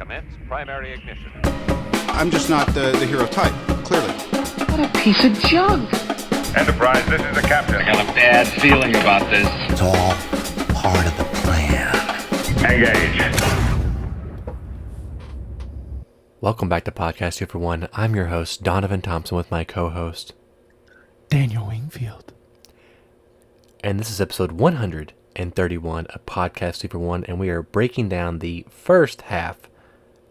Commence primary ignition. I'm just not the hero type, clearly. What a piece of junk. Enterprise, this is the captain. I got a bad feeling about this. It's all part of the plan. Engage. Welcome back to Podcast 2 for 1. I'm your host, Donovan Thompson, with my co-host, Daniel Wingfield. And this is episode 131 of Podcast 2 for 1, and we are breaking down the first half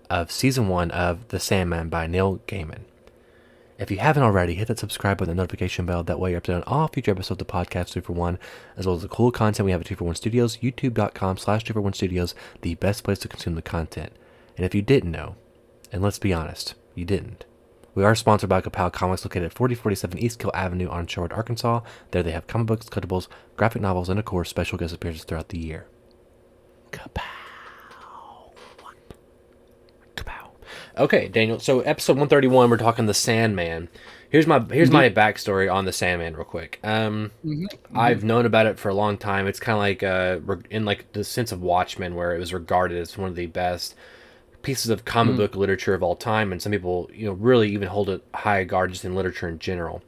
of Season 1 of The Sandman by Neil Gaiman. If you haven't already, hit that subscribe button and notification bell. That way you're up to date on all future episodes of Podcast 2 for 1, as well as the cool content we have at 2 for 1 Studios, youtube.com/2 for 1 Studios, the best place to consume the content. And if you didn't know, and let's be honest, you didn't, we are sponsored by Kapow Comics, located at 4047 East Kill Avenue on Sherwood, Arkansas. There they have comic books, collectibles, graphic novels, and of course, special guest appearances throughout the year. Kapow. Kapow. Okay, Daniel, so episode 131, we're talking The Sandman. Here's my backstory on The Sandman real quick. I've known about it for a long time. It's kind of like, in like the sense of Watchmen, where it was regarded as one of the best pieces of comic book literature of all time, and some people, really even hold it high regard just in literature in general.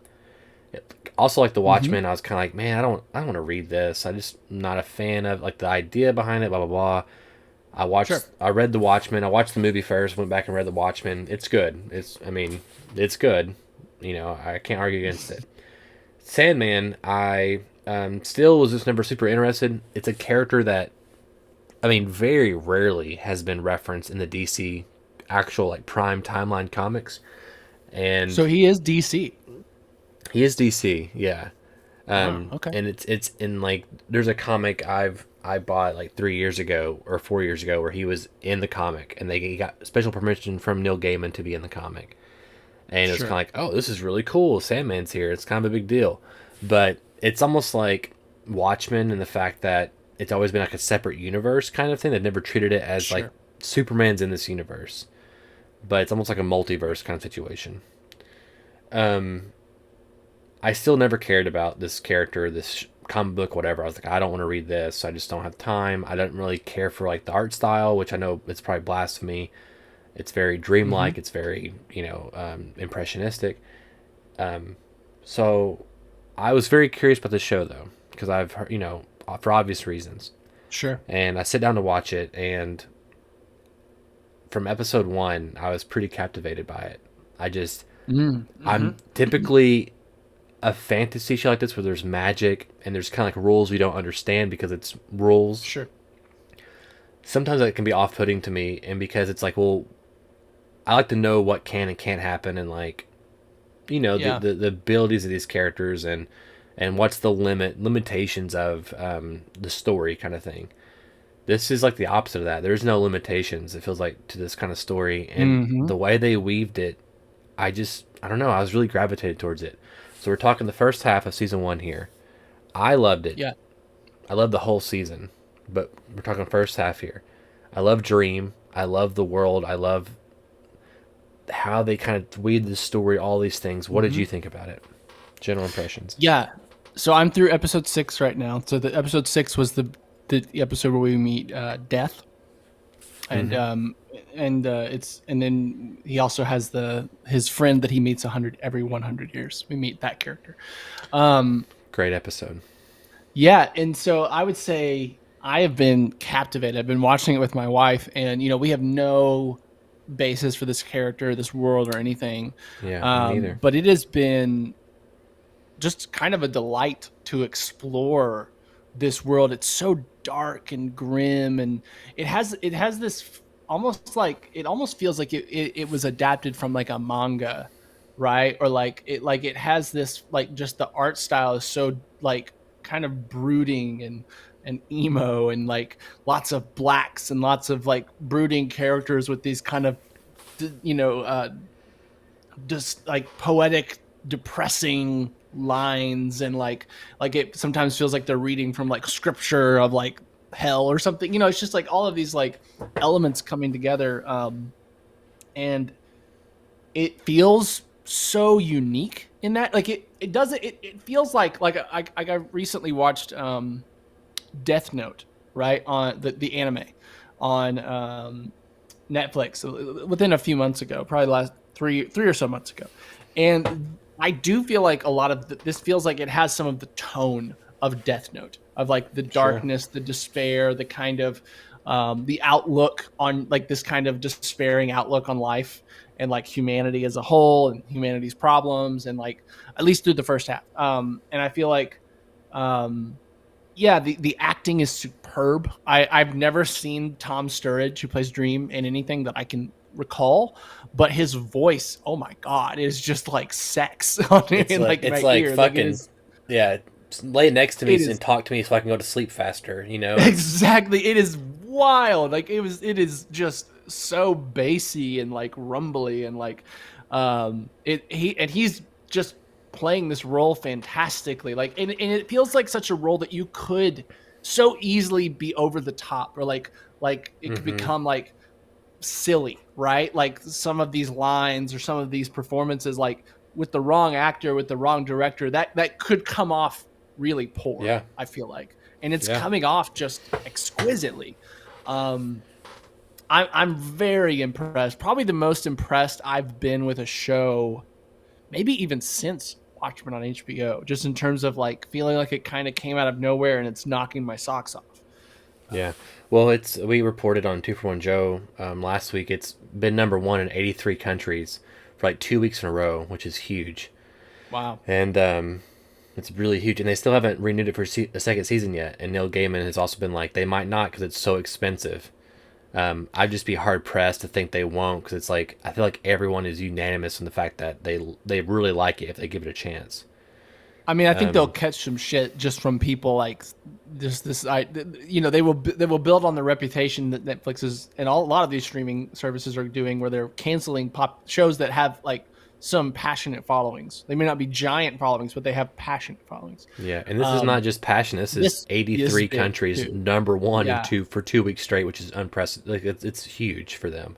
Also, like the Watchmen, I was kind of like, man, I don't want to read this. I just not a fan of like the idea behind it. Blah blah blah. I read the Watchmen. I watched the movie first. Went back and read the Watchmen. It's good. It's good. I can't argue against it. Sandman, I still was just never super interested. It's a character that, very rarely has been referenced in the DC actual like prime timeline comics. And so he is DC. He is DC, yeah. Okay. And it's in like, there's a comic I bought like 3 years ago or 4 years ago where he was in the comic, and he got special permission from Neil Gaiman to be in the comic. And it's kind of like, oh, this is really cool. Sandman's here. It's kind of a big deal. But it's almost like Watchmen in the fact that it's always been like a separate universe kind of thing. They've never treated it as like Superman's in this universe, but it's almost like a multiverse kind of situation. I still never cared about this character, this comic book, whatever. I was like, I don't want to read this. I just don't have time. I don't really care for like the art style, which I know it's probably blasphemy. It's very dreamlike. It's very, impressionistic. So I was very curious about this show though, because I've heard, for obvious reasons. Sure. And I sit down to watch it, and from episode 1, I was pretty captivated by it. I'm typically a fantasy show like this where there's magic and there's kind of like rules we don't understand because it's rules. Sure. Sometimes that can be off-putting to me, and because it's like, well, I like to know what can and can't happen, and like, the abilities of these characters, and what's the limitations of the story kind of thing. This is like the opposite of that. There's no limitations, it feels like, to this kind of story, and the way they weaved it, I don't know, I was really gravitated towards it. So we're talking the first half of season 1 here. I loved it. Yeah. I loved the whole season, but we're talking first half here. I love Dream. I love the world. I love how they kind of weaved the story, all these things. What did you think about it? General impressions. Yeah. So I'm through episode 6 right now. So the episode 6 was the episode where we meet Death, and then he also has his friend that he meets every 100 years. We meet that character. Great episode. Yeah, and so I would say I have been captivated. I've been watching it with my wife, and we have no basis for this character, this world, or anything. Yeah, me neither. But it has been just kind of a delight to explore this world. It's so dark and grim, and it has this almost feels like it was adapted from like a manga, right? Or like it has this, like, just the art style is so like kind of brooding and emo, and like lots of blacks and lots of like brooding characters with these kind of just like poetic, depressing lines, and like it sometimes feels like they're reading from like scripture of like hell or something. It's just like all of these like elements coming together, and it feels so unique in that, like it feels like I recently watched Death Note, right, on the anime on Netflix within a few months ago, probably the last three or so months ago, and I do feel like a lot of this feels like it has some of the tone of Death Note, of like the darkness, the despair, the kind of the outlook on like this kind of despairing outlook on life and like humanity as a whole and humanity's problems, and like at least through the first half. And I feel like, the acting is superb. I've never seen Tom Sturridge, who plays Dream, in anything that I can recall, but his voice, oh my god, is just like sex on it's in like, like it's my like ear. fucking lay next to me It and talk to me so I can go to sleep faster, you know. Exactly. It is wild. Like it is just so bassy and like rumbly and like he's just playing this role fantastically. Like and it feels like such a role that you could so easily be over the top, or like it could become like silly, right? Like some of these lines or some of these performances, like with the wrong actor, with the wrong director, that could come off really poor. Yeah, I feel like, and it's coming off just exquisitely. I'm very impressed. Probably the most impressed I've been with a show, maybe even since Watchmen on HBO. Just in terms of like feeling like it kind of came out of nowhere and it's knocking my socks off. Yeah. Well, we reported on 2-for-1 Joe last week. It's been number 1 in 83 countries for like 2 weeks in a row, which is huge. Wow. And it's really huge. And they still haven't renewed it for a second season yet. And Neil Gaiman has also been like, they might not because it's so expensive. I'd just be hard pressed to think they won't, because it's like I feel like everyone is unanimous in the fact that they really like it if they give it a chance. I mean, I think they'll catch some shit just from people like they will build on the reputation that Netflix is and a lot of these streaming services are doing, where they're canceling pop shows that have like some passionate followings. They may not be giant followings, but they have passionate followings. Yeah, and this is not just passion. This is 83 countries, number 1 and 2 for 2 weeks straight, which is unprecedented. Like it's huge for them.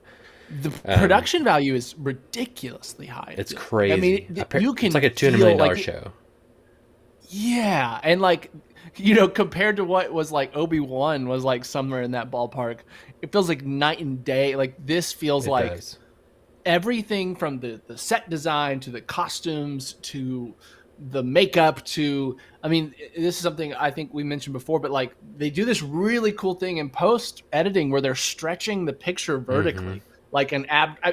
The production value is ridiculously high. It's crazy. I mean, you can. It's like a $200 million show. Yeah, and like, compared to what was like Obi-Wan was like somewhere in that ballpark, it feels like night and day. Like this feels like everything from the set design to the costumes to the makeup to, I mean, this is something I think we mentioned before, but like they do this really cool thing in post editing where they're stretching the picture vertically, like and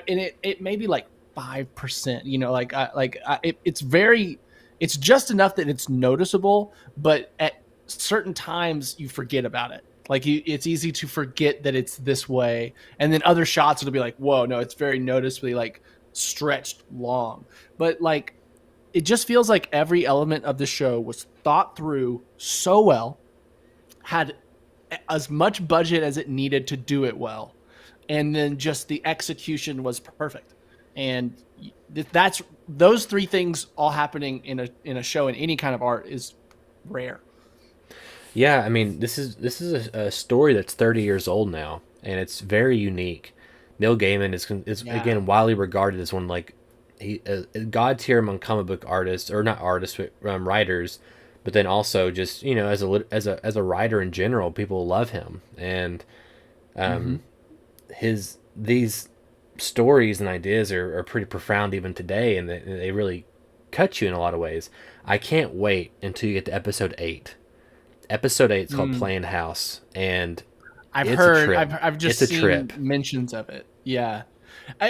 it may be like 5%, it's just enough that it's noticeable, but at certain times you forget about it. Like it's easy to forget that it's this way. And then other shots, it'll be like, whoa, no, it's very noticeably like stretched long. But like, it just feels like every element of the show was thought through so well, had as much budget as it needed to do it well. And then just the execution was perfect. And that's those three things all happening in a show in any kind of art is rare. Yeah, I mean, this is a story that's 30 years old now, and it's very unique. Neil Gaiman is again widely regarded as one like god tier among comic book artists, or not artists, but writers. But then also just as a writer in general, people love him, and these stories and ideas are pretty profound even today, and they really cut you in a lot of ways. I can't wait until you get to episode 8. Episode 8 is called Playing House, and I've just seen mentions of it. Yeah,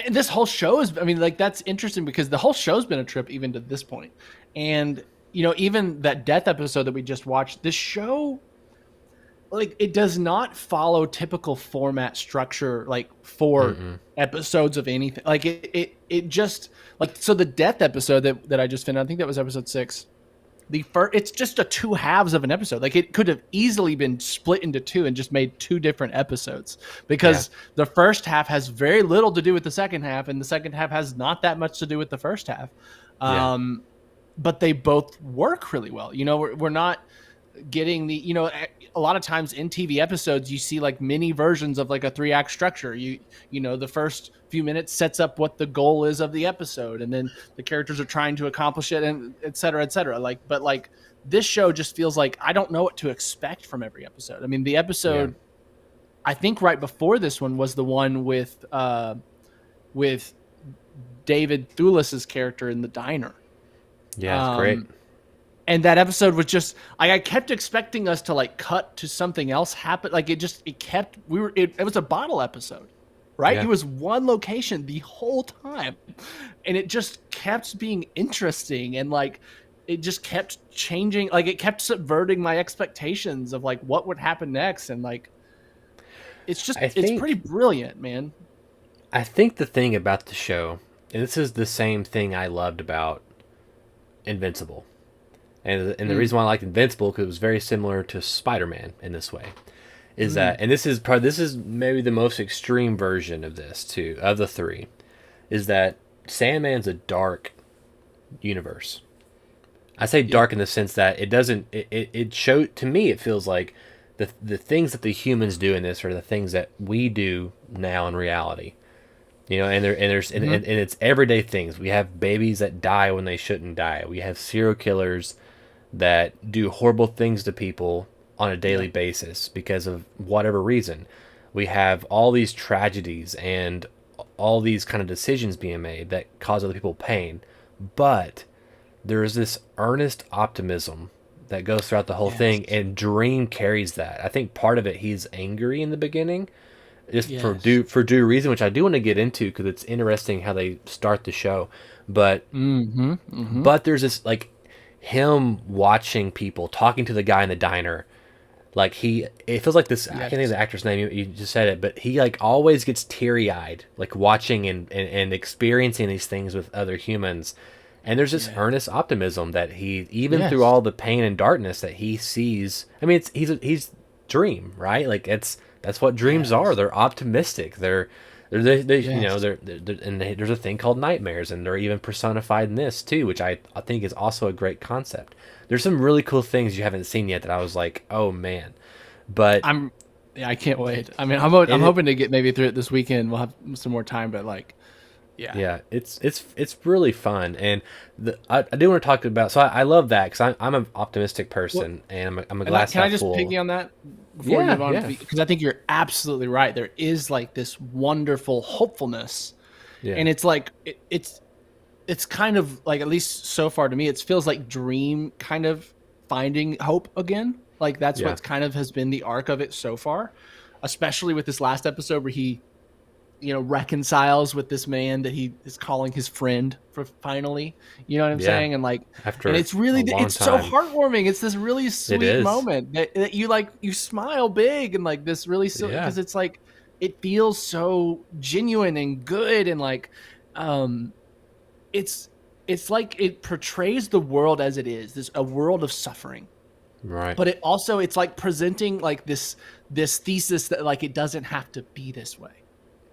this whole show is. I mean, like that's interesting because the whole show's been a trip even to this point, and even that death episode that we just watched. This show, like, it does not follow typical format structure like for episodes of anything. Like it just like so the death episode that I just finished. I think that was episode 6. It's just a 2 halves of an episode. Like it could have easily been split into 2 and just made 2 different episodes, because the first half has very little to do with the second half, and the second half has not that much to do with the first half. But they both work really well. We're not getting the a lot of times in TV episodes you see like mini versions of like a 3-act structure. The first few minutes sets up what the goal is of the episode, and then the characters are trying to accomplish it, and et cetera, but this show just feels like I don't know what to expect from every episode. I mean, the episode I think right before this one was the one with David Thewlis's character in the diner. Yeah, it's great. And that episode was just I kept expecting us to like cut to something else happen. Like it was a bottle episode, right? Yeah. It was one location the whole time, and it just kept being interesting, and like it just kept changing. Like it kept subverting my expectations of like what would happen next, and like it's pretty brilliant, man. I think the thing about the show, and this is the same thing I loved about Invincible. And the reason why I liked Invincible, because it was very similar to Spider-Man in this way, is that, and this is maybe the most extreme version of this too, of the three, is that Sandman's a dark universe. I say dark in the sense that it showed, to me, it feels like the things that the humans do in this are the things that we do now in reality. You know, and it's everyday things. We have babies that die when they shouldn't die. We have serial killers that do horrible things to people on a daily basis because of whatever reason. We have all these tragedies and all these kind of decisions being made that cause other people pain. But there is this earnest optimism that goes throughout the whole thing, and Dream carries that. I think part of it, he's angry in the beginning, just for due reason, which I do want to get into because it's interesting how they start the show. But but there's this like him watching people talking to the guy in the diner, like it feels like this. I can't think of the actor's name. You just said it, but he like always gets teary eyed, like watching and experiencing these things with other humans. And there's this earnest optimism that he, even through all the pain and darkness that he sees. I mean, he's Dream, right? Like that's what dreams are. They're optimistic. They you know, there's a thing called nightmares, and they're even personified in this too, which I think is also a great concept. There's some really cool things you haven't seen yet that I was like, oh man, but I can't wait. I mean, I'm hoping to get maybe through it this weekend. We'll have some more time, but like, it's really fun, and I do want to talk about. So I love that because I'm an optimistic person, and I'm a glass half full. Can I just piggy on that before we move on? Because I think you're absolutely right. There is like this wonderful hopefulness, and it's like it's kind of like, at least so far to me, it feels like Dream kind of finding hope again. Like that's what kind of has been the arc of it so far, especially with this last episode where he, you know, reconciles with this man that he is calling his friend for finally, you know what I'm saying? And like, and it's really, it's so heartwarming. It's this really sweet moment that you smile big, and like this really silly, because it's like, it feels so genuine and good. And like, it's like it portrays the world as it is, a world of suffering. Right. But it's like presenting like this thesis that like, it doesn't have to be this way.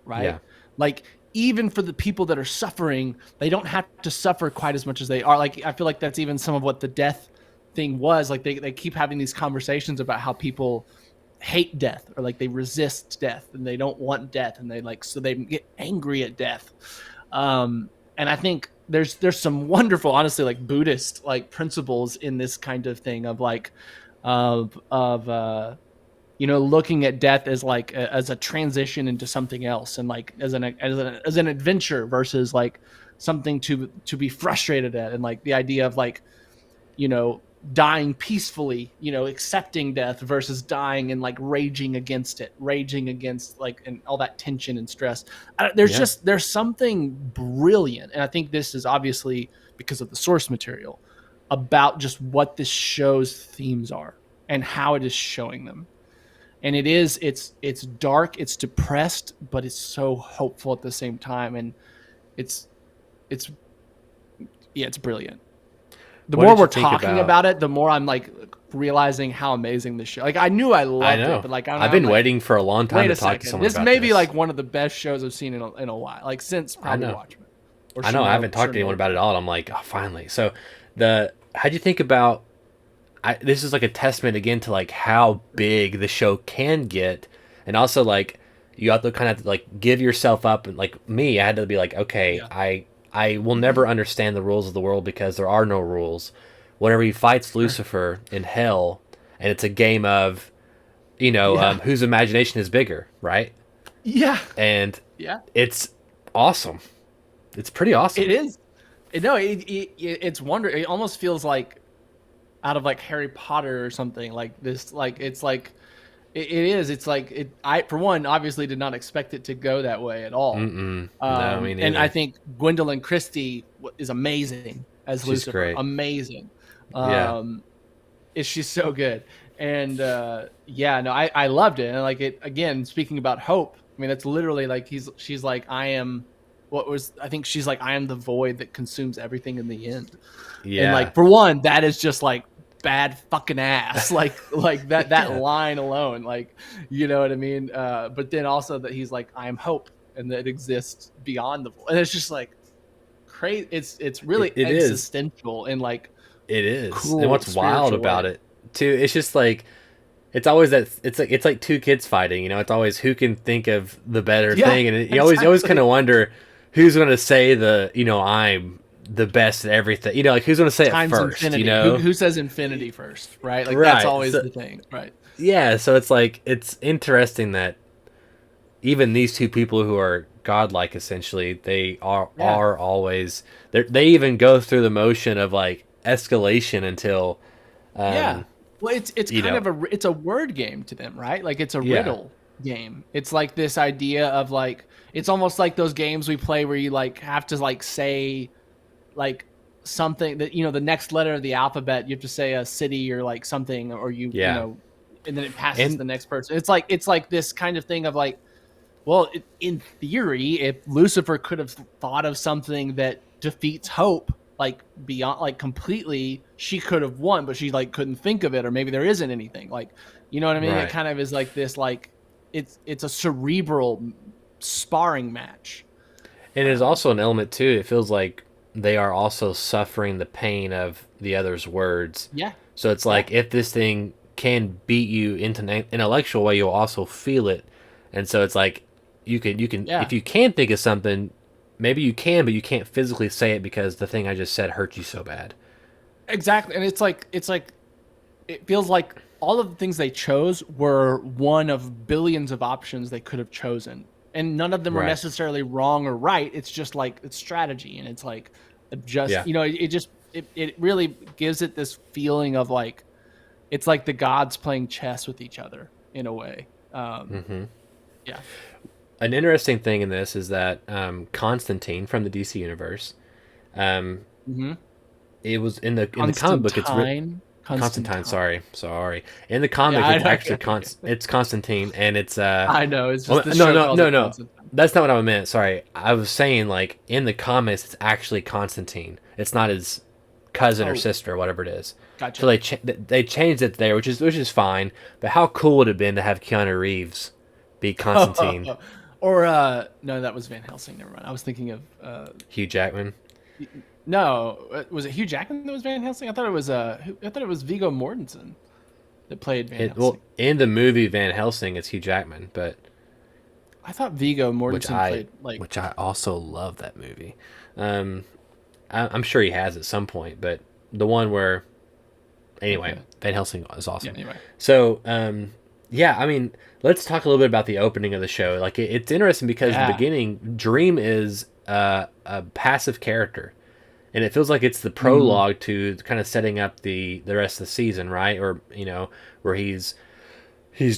Right. Yeah. Like, even for the people that are suffering, they don't have to suffer quite as much as they are. Like, I feel like that's even some of what the death thing was. Like, they keep having these conversations about how people hate death, or like they resist death and they don't want death, and so they get angry at death. And I think there's some wonderful, honestly, like Buddhist like principles in this kind of thing of like you know, looking at death as like as a transition into something else, and like as an adventure versus like something to be frustrated at, and like the idea of like, you know, dying peacefully, you know, accepting death versus dying and like raging against like, and all that tension and stress. There's something brilliant, and I think this is obviously because of the source material, about just what this show's themes are and how it is showing them. And it's dark, it's depressed, but it's so hopeful at the same time. And it's brilliant. The more we're talking about it, the more I'm like realizing how amazing this show. Like, I knew I loved it, but like, I've been waiting for a long time to talk to someone about this. This may be like one of the best shows I've seen in a while, like since probably Watchmen. I know, I haven't talked to anyone about it at all. And I'm like, oh, finally. So how'd you think about, this is like a testament again to like how big the show can get, and also like you have to kind of like give yourself up. And like me, I had to be like, okay, I will never understand the rules of the world because there are no rules. Whenever he fights Lucifer in hell, and it's a game of, whose imagination is bigger, right? Yeah. And Yeah. it's awesome. It's pretty awesome. It is. No, it's wonder. It almost feels like out of like Harry Potter or something like this. Like it's like it is. It's like it. I for one obviously did not expect it to go that way at all. No, me neither. And I think Gwendolyn Christie is amazing as She's Lucifer. great. Amazing. Yeah. She's so good. And I loved it. And like it again. Speaking about hope, I mean that's literally like she's like I am. I think she's like, I am the void that consumes everything in the end. Yeah. And like, for one, that is just like bad fucking ass. like that line alone, like, you know what I mean? But then also that he's like, I am hope and that it exists beyond the void. And it's just like crazy. It's really existential and like, it is. Cool, and what's wild about it too, it's just like, it's always that it's like two kids fighting, it's always who can think of the better thing. And you always kind of wonder, who's going to say I'm the best at everything? Like who's going to say Times it first? Infinity. Who says infinity first? Right? Like that's always the thing, right? Yeah. So it's like it's interesting that even these two people who are godlike, essentially, they are always they even go through the motion of like escalation until. Well, it's kind of it's a word game to them, right? Like it's a riddle game. It's like this idea of like. It's almost like those games we play where you like have to like say like something that the next letter of the alphabet. You have to say a city or like something, or you know, and then it passes to the next person. It's like this kind of thing of like, well, in theory, if Lucifer could have thought of something that defeats hope, like beyond like completely, she could have won, but she like couldn't think of it, or maybe there isn't anything. Like, you know what I mean? Right. It kind of is like this, like it's a cerebral sparring match. And there's also an element too, it feels like they are also suffering the pain of the other's words. Yeah. So it's like if this thing can beat you into an intellectual way, you'll also feel it. And so it's like you can if you can think of something, maybe you can, but you can't physically say it because the thing I just said hurt you so bad. Exactly. And it's like it feels like all of the things they chose were one of billions of options they could have chosen. And none of them are necessarily wrong or right. It's just like it's strategy, and it's like it really gives it this feeling of like it's like the gods playing chess with each other in a way. Yeah. An interesting thing in this is that Constantine from the DC universe, it was in the comic book. It's written. Constantine, sorry. In the comic, it's actually it's Constantine, and it's I know it's just no. That's not what I meant. Sorry, I was saying like in the comics, it's actually Constantine. It's not his cousin or sister or whatever it is. Gotcha. So they changed it there, which is fine. But how cool would it have been to have Keanu Reeves be Constantine? Or no, that was Van Helsing. Never mind. I was thinking of Hugh Jackman. No, was it Hugh Jackman that was Van Helsing? I thought it was Viggo Mortensen that played Van Helsing. Well, in the movie Van Helsing, it's Hugh Jackman, but I thought Viggo Mortensen played like. Which I also love that movie. I'm sure he has at some point, but the one where, anyway, Van Helsing is awesome. Yeah, anyway. So, I mean, let's talk a little bit about the opening of the show. Like, it's interesting because in the beginning, Dream is a passive character. And it feels like it's the prologue to kind of setting up the rest of the season, right? Or, where he's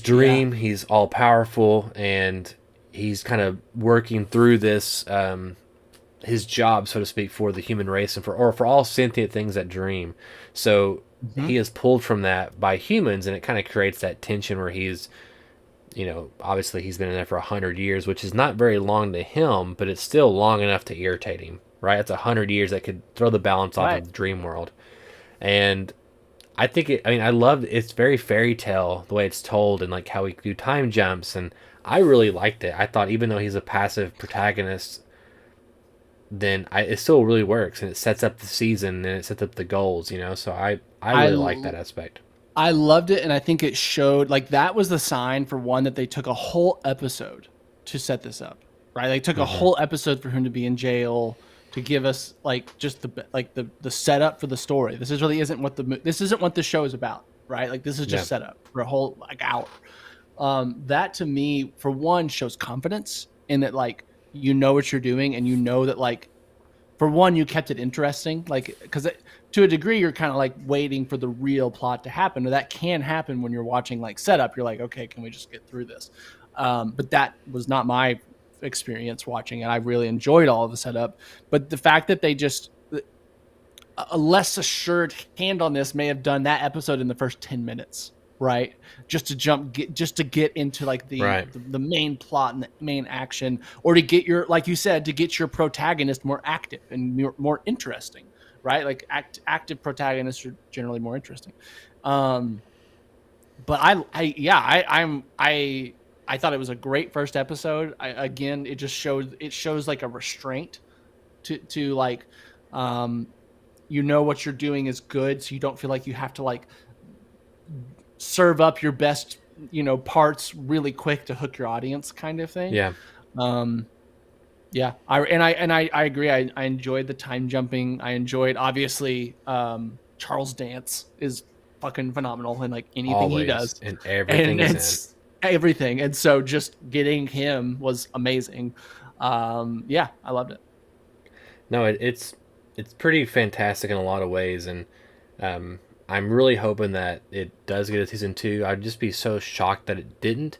Dream, he's all powerful, and he's kind of working through this, his job, so to speak, for the human race and for all sentient things that dream. So he is pulled from that by humans, and it kind of creates that tension where he's, obviously he's been in there for 100 years, which is not very long to him, but it's still long enough to irritate him. Right, it's 100 years that could throw the balance off of the dream world, and I think I love it's very fairy tale the way it's told and like how we do time jumps, and I really liked it. I thought even though he's a passive protagonist, then it still really works, and it sets up the season and it sets up the goals. So I really like that aspect. I loved it, and I think it showed like that was the sign for one that they took a whole episode to set this up. Right, they took a whole episode for him to be in jail. To give us like just the setup for the story. This isn't what the show is about, right? Like this is just set up for a whole like hour. That to me, for one, shows confidence in that, like, you know what you're doing, and you know that, like, for one, you kept it interesting, like, because to a degree, you're kind of like waiting for the real plot to happen, or that can happen when you're watching like setup. You're like, okay, can we just get through this? But that was not my experience watching it. I really enjoyed all of the setup, but the fact that they just a less assured hand on this may have done that episode in the first 10 minutes, right? Just to get into like the main plot and the main action, or to get your, like you said, to get your protagonist more active and more interesting, right? Like active protagonists are generally more interesting. But I thought it was a great first episode. Again, it shows like a restraint to like, you know what you're doing is good, so you don't feel like you have to like serve up your best, parts really quick to hook your audience, kind of thing. Yeah. I agree. I enjoyed the time jumping. I enjoyed, obviously, Charles Dance is fucking phenomenal in like anything Always, he does, and everything is everything. And so just getting him was amazing. I loved it. No, it's pretty fantastic in a lot of ways, and I'm really hoping that it does get a season 2. I'd just be so shocked that it didn't.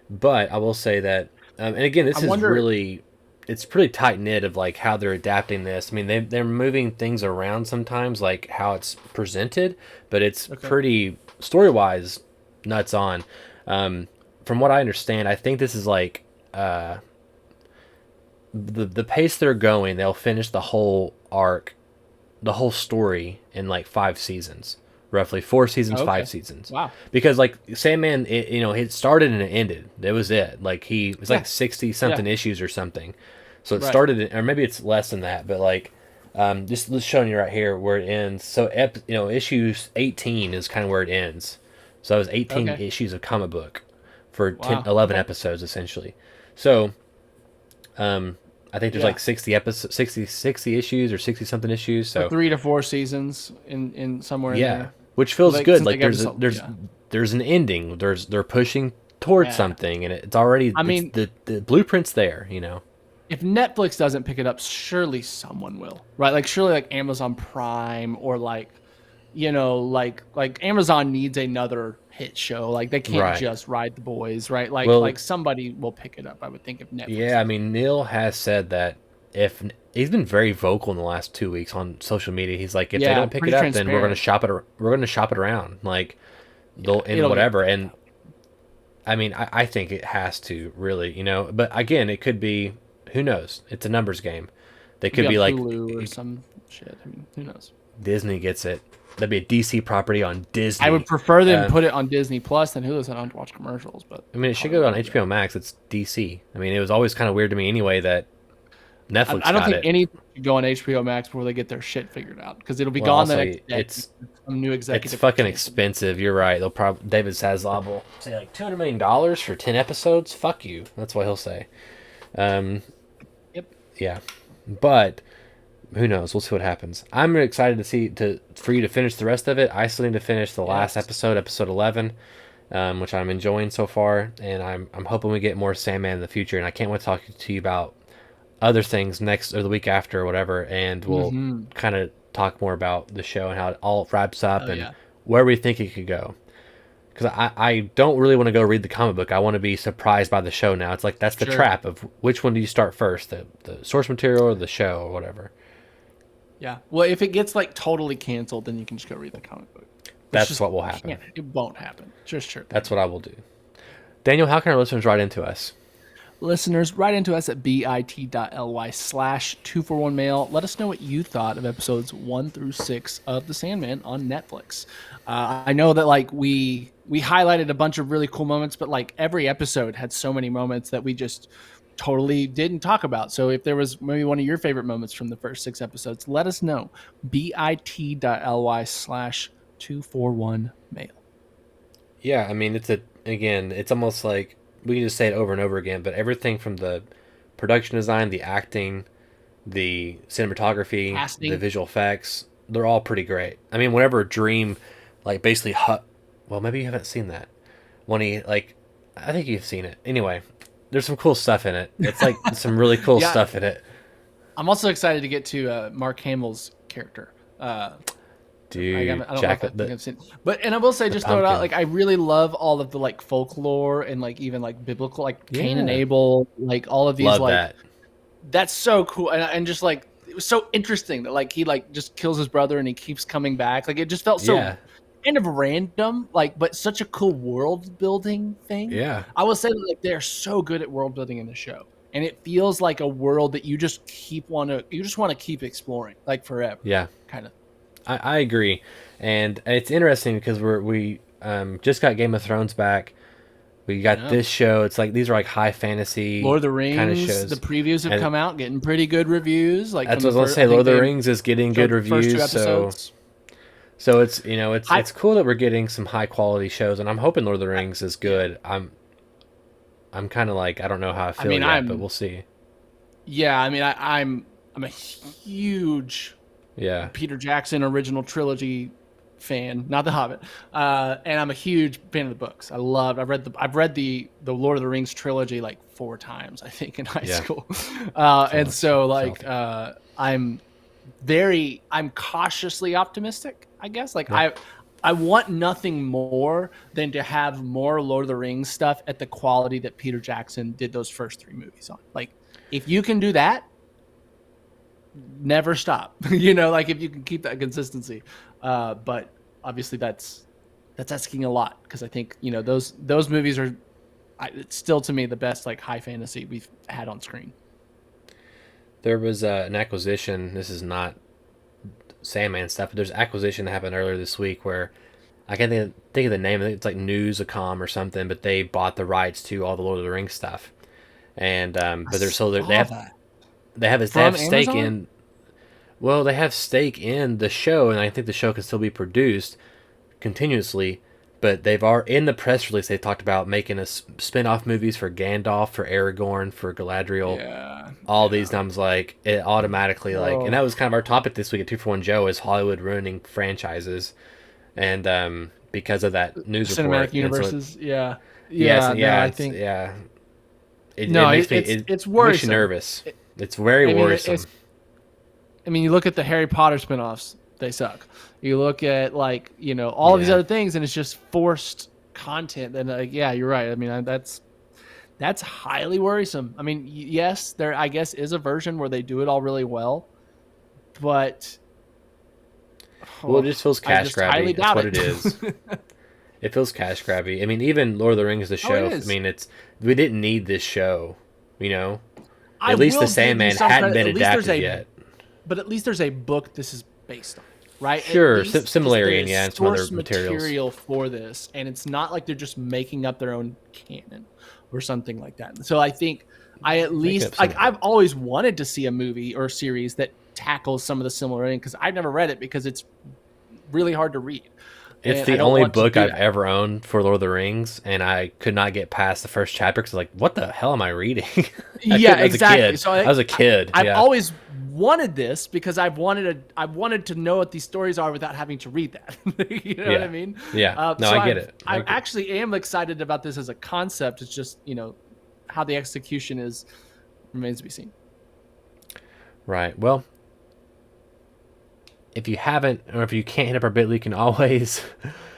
But I will say that, and again, it's pretty tight knit of like how they're adapting this. I mean, they're moving things around sometimes, like how it's presented, but it's pretty story wise nuts on. From what I understand, I think this is like the pace they're going. They'll finish the whole arc, the whole story in like 5 seasons. Roughly 4 seasons, 5 seasons. Wow. Because like Sandman, it started and it ended. That was it. Like it was like 60 something issues or something. So it started, or maybe it's less than that. But like, just showing you right here where it ends. So issues 18 is kind of where it ends. So it was 18 issues of comic book for 11 episodes essentially. So, I think there's like 60 episodes, 60 issues or 60 something issues. So 3 to 4 seasons in somewhere. Yeah. In there. Which feels like, good. Like like there's an ending. They're pushing towards something, and it's already. I mean, the blueprint's there. If Netflix doesn't pick it up, surely someone will, right? Like surely like Amazon Prime or like, like Amazon needs another hit show. Like they can't just ride the boys, right? Like somebody will pick it up. I would think if Netflix. Yeah, I mean Neil has said that if he's been very vocal in the last 2 weeks on social media. He's like, if they don't pick it up, then we're going to shop it. We're going to shop it around, like whatever. And I mean, I think it has to really, But again, it could be. Who knows? It's a numbers game. They could be like Hulu or some shit. I mean, who knows? Disney gets it. That'd be a DC property on Disney. I would prefer them put it on Disney Plus than Hulu, so I don't have to watch commercials. But I mean, it should go on HBO Max. It's DC. I mean, it was always kind of weird to me anyway that Netflix. I don't think anything should go on HBO Max before they get their shit figured out, because it'll be gone the next day. It's some new executive. It's fucking expensive. You're right. They'll probably David Zaslav will say like $200 million for 10 episodes. Fuck you. That's what he'll say. Yep. Yeah, but who knows? We'll see what happens. I'm excited for you to finish the rest of it. I still need to finish the last episode 11, which I'm enjoying so far, and I'm hoping we get more Sandman in the future. And I can't wait to talk to you about other things next or the week after or whatever, and we'll kind of talk more about the show and how it all wraps up where we think it could go. Because I don't really want to go read the comic book. I want to be surprised by the show now. It's like that's the trap of which one do you start first, the source material or the show or whatever. Yeah. Well, if it gets like totally canceled, then you can just go read the comic book. That's what will happen. It won't happen. Just sure. That's what I will do. Daniel, how can our listeners write into us? Listeners, write into us at bit.ly/241mail. Let us know what you thought of episodes 1 through 6 of The Sandman on Netflix. I know that like we highlighted a bunch of really cool moments, but like every episode had so many moments that we just totally didn't talk about. So if there was maybe one of your favorite moments from the first 6 episodes, let us know. bit.ly/241mail. Yeah, I mean, it's almost like we can just say it over and over again, but everything from the production design, the acting, the cinematography, casting, the visual effects, they're all pretty great. I mean, whenever Dream, like, basically, well, maybe you haven't seen that. When he, like, I think you've seen it. Anyway, there's some cool stuff in it. It's like some really cool Yeah. stuff in it. I'm also excited to get to Mark Hamill's character. Dude, I don't know Jack, if I think I've seen, and I will say, just throw it out. pumpkin. Like, I really love all of the like folklore and like even like biblical, like Cain and Yeah. Abel, like all of these. Love like that. that's so cool, and just like it was so interesting that like he like just kills his brother and he keeps coming back. Like it just felt so Yeah. kind of random, like but such a cool world building thing. Yeah. I will say that like they're so good at world building in the show, and it feels like a world that you just want to keep exploring like forever. Yeah. Kind of. I agree, and it's interesting because we just got Game of Thrones back. We got this show. It's like these are like high fantasy Lord of the Rings. kind of shows. The previews have And come out, getting pretty good reviews. Like that's from what I was gonna say. Lord of the Rings is getting good the first two reviews. episodes. So it's it's cool that we're getting some high quality shows, and I'm hoping Lord of the Rings is good. I'm kind of like I don't know how I feel yet, but we'll see. Yeah, I mean I'm a huge Peter Jackson original trilogy fan, not The Hobbit, and I'm a huge fan of the books. I've read the Lord of the Rings trilogy like 4 times, I think, in high school, and so like I'm cautiously optimistic, I guess. Like I want nothing more than to have more Lord of the Rings stuff at the quality that Peter Jackson did those first 3 movies on. Like if you can do that, never stop. Like if you can keep that consistency. But obviously that's asking a lot, because I think those movies are it's still to me the best like high fantasy we've had on screen. There was an acquisition. This is not Sandman stuff, but there's an acquisition that happened earlier this week where I can't think of the name. I think it's like Newsacom or something, but they bought the rights to all the Lord of the Rings stuff, and but they have stake in. Well, they have stake in the show, and I think the show can still be produced continuously. But in the press release, they talked about making spin-off movies for Gandalf, for Aragorn, for Galadriel, all these. And I was like, it automatically and that was kind of our topic this week at 2 for 1 Joe, is Hollywood ruining franchises, and because of that news report. Cinematic universes, I think it makes me it's worrisome. Makes you nervous. It's very worrisome. I mean, you look at the Harry Potter spinoffs; they suck. You look at all of these other things, and it's just forced content. And you're right. I mean, that's highly worrisome. I mean, yes, there I guess is a version where they do it all really well, but it just feels cash grabby. That's what it is. It feels cash grabby. I mean, even Lord of the Rings, the show. I mean, we didn't need this show. At least the Sandman hadn't been adapted yet. But at least there's a book this is based on, right? Sure, Similarian, and some other material for this, and it's not like they're just making up their own canon or something like that. So I think I've always wanted to see a movie or a series that tackles some of the similarity, because I've never read it because it's really hard to read. It's the only book I've ever owned for Lord of the Rings, and I could not get past the first chapter because like, what the hell am I reading? Exactly. So I was a kid. I've always wanted this because I wanted to know what these stories are without having to read that. You know what I mean? Yeah. I get it. I actually am excited about this as a concept. It's just how the execution remains to be seen. Right. Well, if you haven't, or if you can't hit up our bit.ly, you can always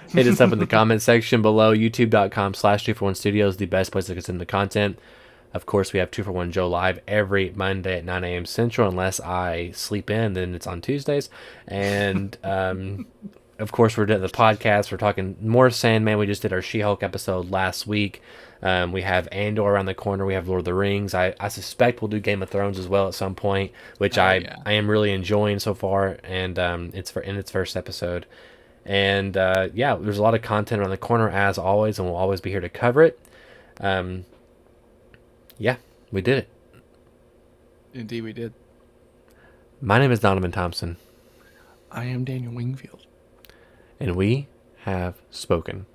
hit us up in the comment section below. YouTube.com/2for1 Studios, the best place to consume the content. Of course, we have 2 for 1 Joe live every Monday at 9 a.m. Central, unless I sleep in, then it's on Tuesdays. And of course, we're doing the podcast. We're talking more Sandman. We just did our She-Hulk episode last week. We have Andor around the corner. We have Lord of the Rings. I suspect we'll do Game of Thrones as well at some point, which I am really enjoying so far. And it's in its first episode. And there's a lot of content around the corner as always, and we'll always be here to cover it. We did it. Indeed, we did. My name is Donovan Thompson. I am Daniel Wingfield. And we have spoken.